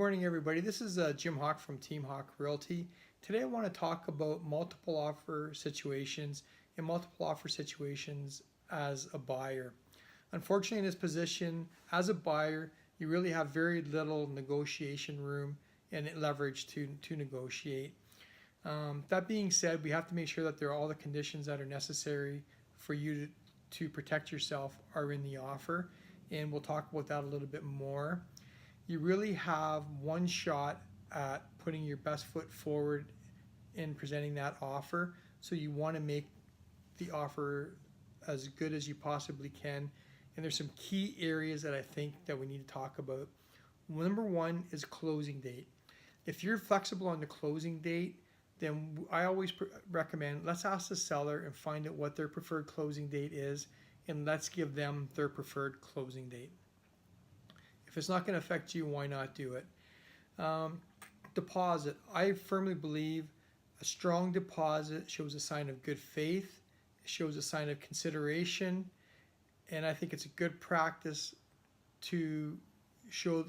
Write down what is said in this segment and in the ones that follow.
Good morning, everybody. This is Jim Hawk from Team Hawk Realty. Today, I want to talk about multiple offer situations and multiple offer situations as a buyer. Unfortunately, in this position, as a buyer, you really have very little negotiation room and leverage to negotiate. That being said, we have to make sure that there are all the conditions that are necessary for you to protect yourself are in the offer, and we'll talk about that a little bit more. You really have one shot at putting your best foot forward in presenting that offer. So you want to make the offer as good as you possibly can. And there's some key areas that I think that we need to talk about. Number one is closing date. If you're flexible on the closing date, then I always recommend let's ask the seller and find out what their preferred closing date is, and let's give them their preferred closing date. If it's not going to affect you, why not do it? Deposit. I firmly believe a strong deposit shows a sign of good faith. It shows a sign of consideration, and I think it's a good practice to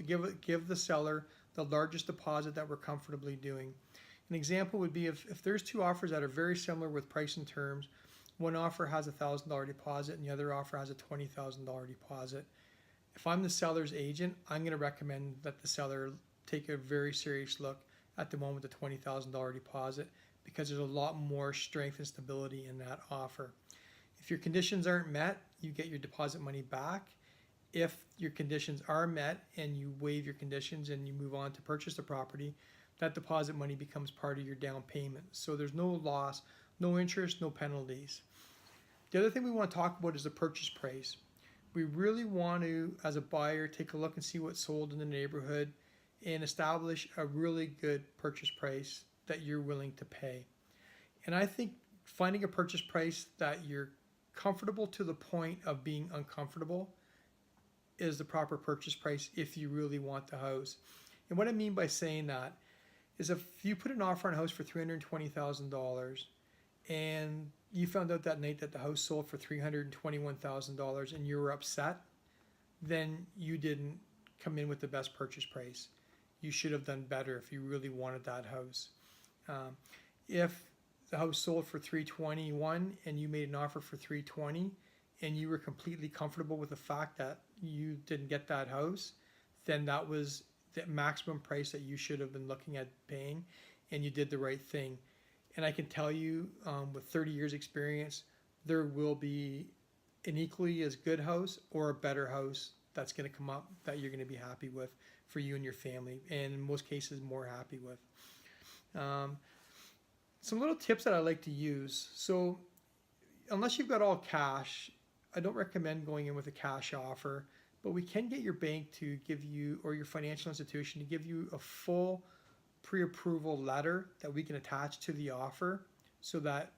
give the seller the largest deposit that we're comfortably doing. An example would be if there's two offers that are very similar with price and terms. One offer has a $1,000 deposit and the other offer has a $20,000 deposit. If I'm the seller's agent, I'm going to recommend that the seller take a very serious look at the one with the $20,000 deposit, because there's a lot more strength and stability in that offer. If your conditions aren't met, you get your deposit money back. If your conditions are met and you waive your conditions and you move on to purchase the property, that deposit money becomes part of your down payment. So there's no loss, no interest, no penalties. The other thing we want to talk about is the purchase price. We really want to, as a buyer, take a look and see what's sold in the neighborhood and establish a really good purchase price that you're willing to pay. And I think finding a purchase price that you're comfortable to the point of being uncomfortable is the proper purchase price if you really want the house. And what I mean by saying that is if you put an offer on a house for $320,000 and you found out that night that the house sold for $321,000 and you were upset, then you didn't come in with the best purchase price. You should have done better if you really wanted that house. If the house sold for $321 and you made an offer for $320 and you were completely comfortable with the fact that you didn't get that house, then that was the maximum price that you should have been looking at paying, and you did the right thing. And I can tell you, with 30 years experience, there will be an equally as good house or a better house that's going to come up that you're going to be happy with for you and your family, and in most cases more happy with. Some little tips that I like to use. So unless you've got all cash, I don't recommend going in with a cash offer, but we can get your bank to give you, or your financial institution to give you, a full pre-approval letter that we can attach to the offer so that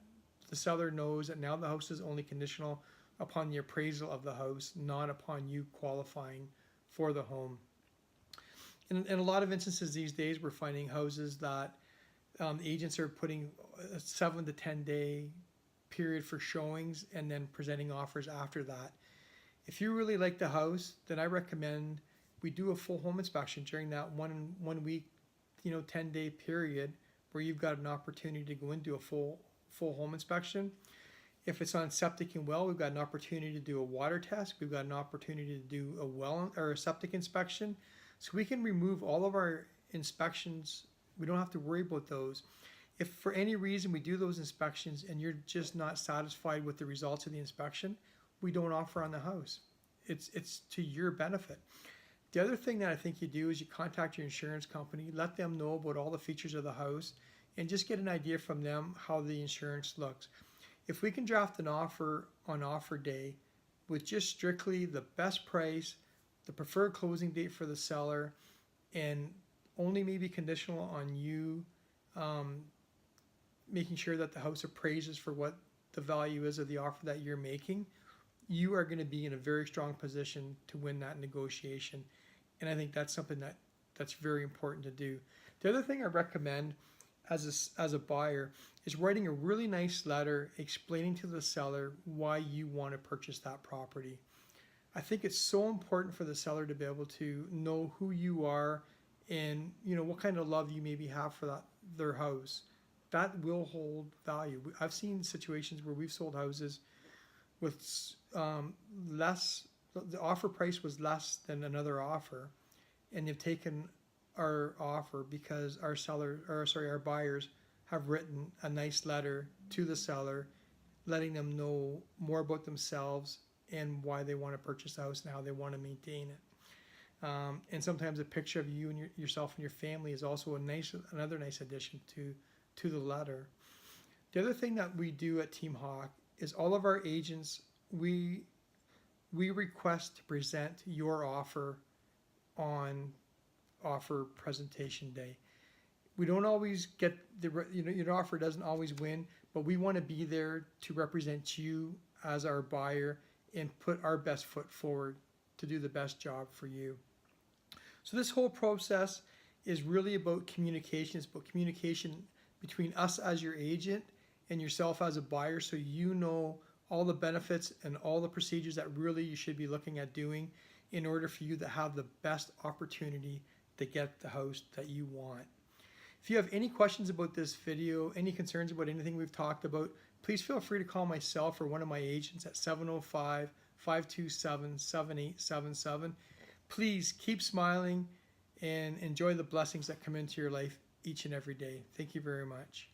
the seller knows that now the house is only conditional upon the appraisal of the house, not upon you qualifying for the home. In a lot of instances these days, we're finding houses that agents are putting a 7 to 10 day period for showings and then presenting offers after that. If you really like the house, then I recommend we do a full home inspection during that one week, 10-day period where you've got an opportunity to go into a full home inspection. If it's on septic and well, we've got an opportunity to do a water test. We've got an opportunity to do a well or a septic inspection. So we can remove all of our inspections. We don't have to worry about those. If for any reason we do those inspections and you're just not satisfied with the results of the inspection, we don't offer on the house. It's to your benefit. The other thing that I think you do is you contact your insurance company, let them know about all the features of the house, and just get an idea from them how the insurance looks. If we can draft an offer on offer day with just strictly the best price, the preferred closing date for the seller, and only maybe conditional on you making sure that the house appraises for what the value is of the offer that you're making, you are going to be in a very strong position to win that negotiation. And I think that's something that's very important to do. The other thing I recommend as a buyer is writing a really nice letter explaining to the seller why you want to purchase that property. I think it's so important for the seller to be able to know who you are and what kind of love you maybe have for their house. That will hold value. I've seen situations where we've sold houses with less. The offer price was less than another offer, and they've taken our offer because our buyers have written a nice letter to the seller, letting them know more about themselves and why they want to purchase the house and how they want to maintain it. And sometimes a picture of you and yourself and your family is also another nice addition to the letter. The other thing that we do at Team Hawk is all of our agents, we request to present your offer on offer presentation day. We don't always get your offer doesn't always win, but we want to be there to represent you as our buyer and put our best foot forward to do the best job for you. So this whole process is really about communication. It's about communication between us as your agent and yourself as a buyer, so you know all the benefits and all the procedures that really you should be looking at doing in order for you to have the best opportunity to get the house that you want. If you have any questions about this video, any concerns about anything we've talked about, please feel free to call myself or one of my agents at 705-527-7877. Please keep smiling and enjoy the blessings that come into your life each and every day. Thank you very much.